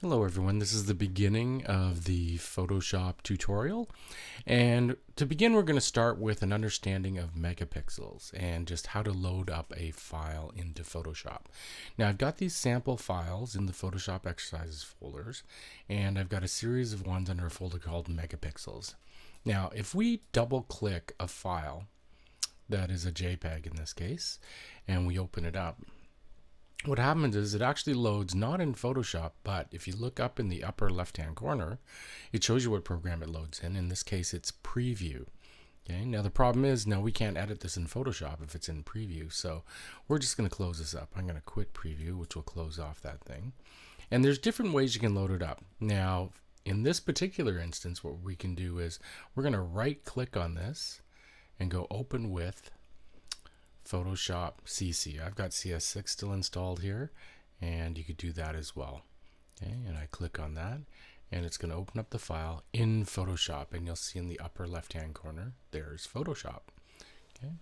Hello everyone, this is the beginning of the Photoshop tutorial, and to begin we're going to start with an understanding of megapixels and just how to load up a file into Photoshop. Now I've got these sample files in the Photoshop exercises folders, and I've got a series of ones under a folder called megapixels. Now if we double click a file that is a JPEG in this case and we open it up, what happens is it actually loads not in Photoshop, but if you look up in the upper left hand corner, it shows you what program it loads in. In this case, it's Preview. Okay, now the problem is now we can't edit this in Photoshop if it's in Preview, so we're just going to close this up. I'm going to quit Preview, which will close off that thing. And there's different ways you can load it up. Now, in this particular instance, what we can do is we're going to right click on this and go Open with Photoshop CC. I've got CS6 still installed here, and you could do that as well. Okay, and I click on that, and it's going to open up the file in Photoshop, and you'll see in the upper left hand corner there's Photoshop. Okay,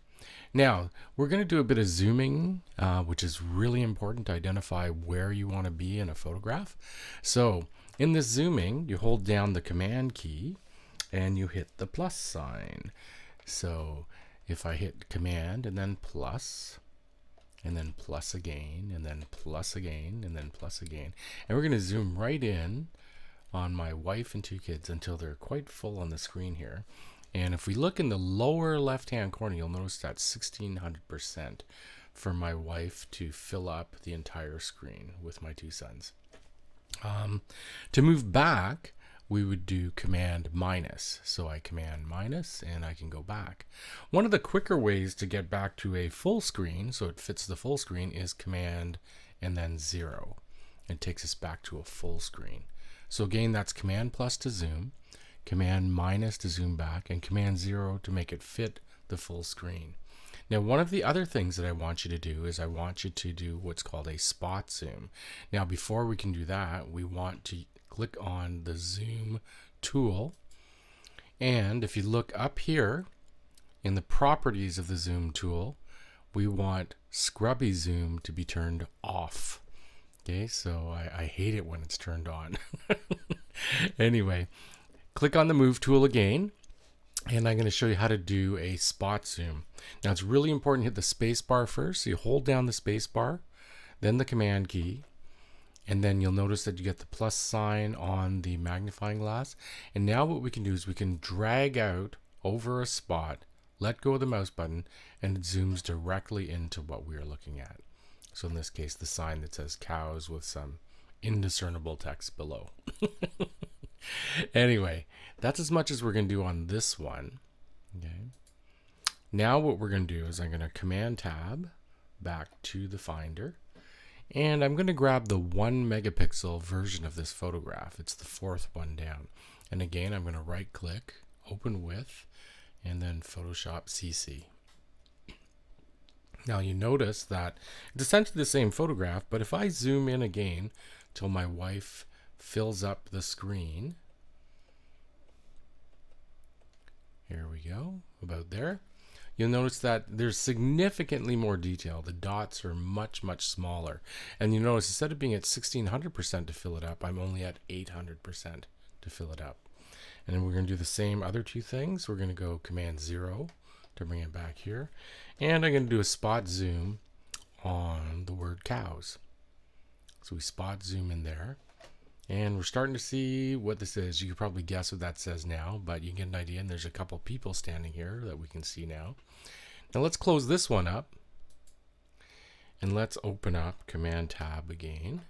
now we're going to do a bit of zooming, which is really important to identify where you want to be in a photograph. So in this zooming, you hold down the Command key and you hit the plus sign. So if I hit Command and then plus again, and then plus again, and then plus again, and we're going to zoom right in on my wife and two kids until they're quite full on the screen here. And if we look in the lower left hand corner, you'll notice that's 1600% for my wife to fill up the entire screen with my two sons. To move back, we would do Command minus. So I Command minus and I can go back. One of the quicker ways to get back to a full screen, so it fits the full screen, is Command and then 0. It takes us back to a full screen. So again, that's Command plus to zoom, Command minus to zoom back, and Command 0 to make it fit the full screen. Now, one of the other things that I want you to do is I want you to do what's called a spot zoom. Now, before we can do that, we want to click on the zoom tool, and if you look up here in the properties of the zoom tool, we want scrubby zoom to be turned off. Okay, so I hate it when it's turned on. Anyway, click on the move tool again, and I'm going to show you how to do a spot zoom. Now it's really important to hit the space bar first. So you hold down the space bar, then the Command key, and then you'll notice that you get the plus sign on the magnifying glass. And now what we can do is we can drag out over a spot, let go of the mouse button, and it zooms directly into what we are looking at. So in this case, the sign that says cows with some indiscernible text below. Anyway, that's as much as we're going to do on this one. Okay. Now what we're going to do is I'm going to Command Tab back to the Finder. And I'm going to grab the 1 megapixel version of this photograph. It's the fourth one down. And again, I'm going to right click, open with, and then Photoshop CC. Now you notice that it's essentially the same photograph, but if I zoom in again till my wife fills up the screen, here we go, about there. You'll notice that there's significantly more detail. The dots are much, much smaller. And you notice instead of being at 1600% to fill it up, I'm only at 800% to fill it up. And then we're going to do the same other two things. We're going to go Command 0 to bring it back here. And I'm going to do a spot zoom on the word cows. So we spot zoom in there. And we're starting to see what this is. You can probably guess what that says now, but you get an idea. And there's a couple people standing here that we can see now. Now let's close this one up. And let's open up Command Tab again.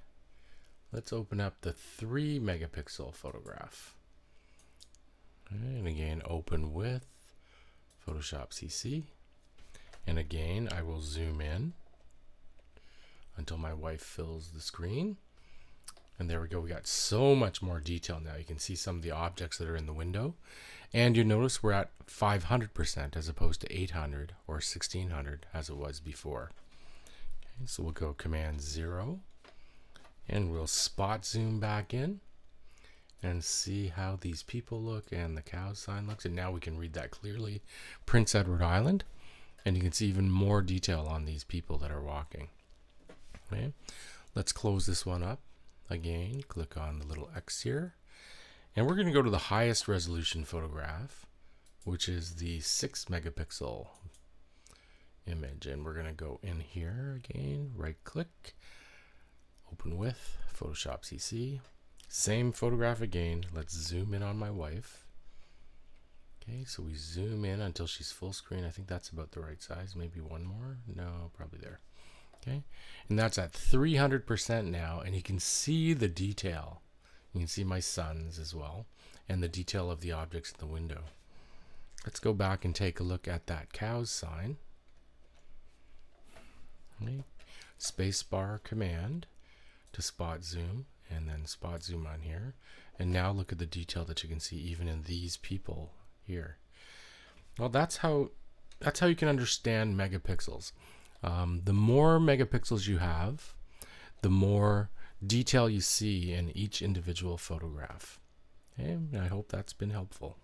Let's open up the 3 megapixel photograph. And again, open with Photoshop CC. And again, I will zoom in until my wife fills the screen. And there we go. We got so much more detail now. You can see some of the objects that are in the window. And you notice we're at 500% as opposed to 800 or 1600 as it was before. Okay, so we'll go Command 0 and we'll spot zoom back in and see how these people look and the cow sign looks. And now we can read that clearly. Prince Edward Island. And you can see even more detail on these people that are walking. Okay, let's close this one up Again, click on the little X here. And we're going to go to the highest resolution photograph, which is the 6 megapixel image. And we're going to go in here again, right click, open with Photoshop CC. Same photograph again. Let's zoom in on my wife. Okay, so we zoom in until she's full screen. I think that's about the right size. Maybe one more. No, probably there. Okay, and that's at 300% now, and you can see the detail. You can see my sons as well, and the detail of the objects in the window. Let's go back and take a look at that cows sign. Okay. Spacebar command to spot zoom, and then spot zoom on here. And now look at the detail that you can see even in these people here. Well, that's how you can understand megapixels. The more megapixels you have, the more detail you see in each individual photograph. Okay, I hope that's been helpful.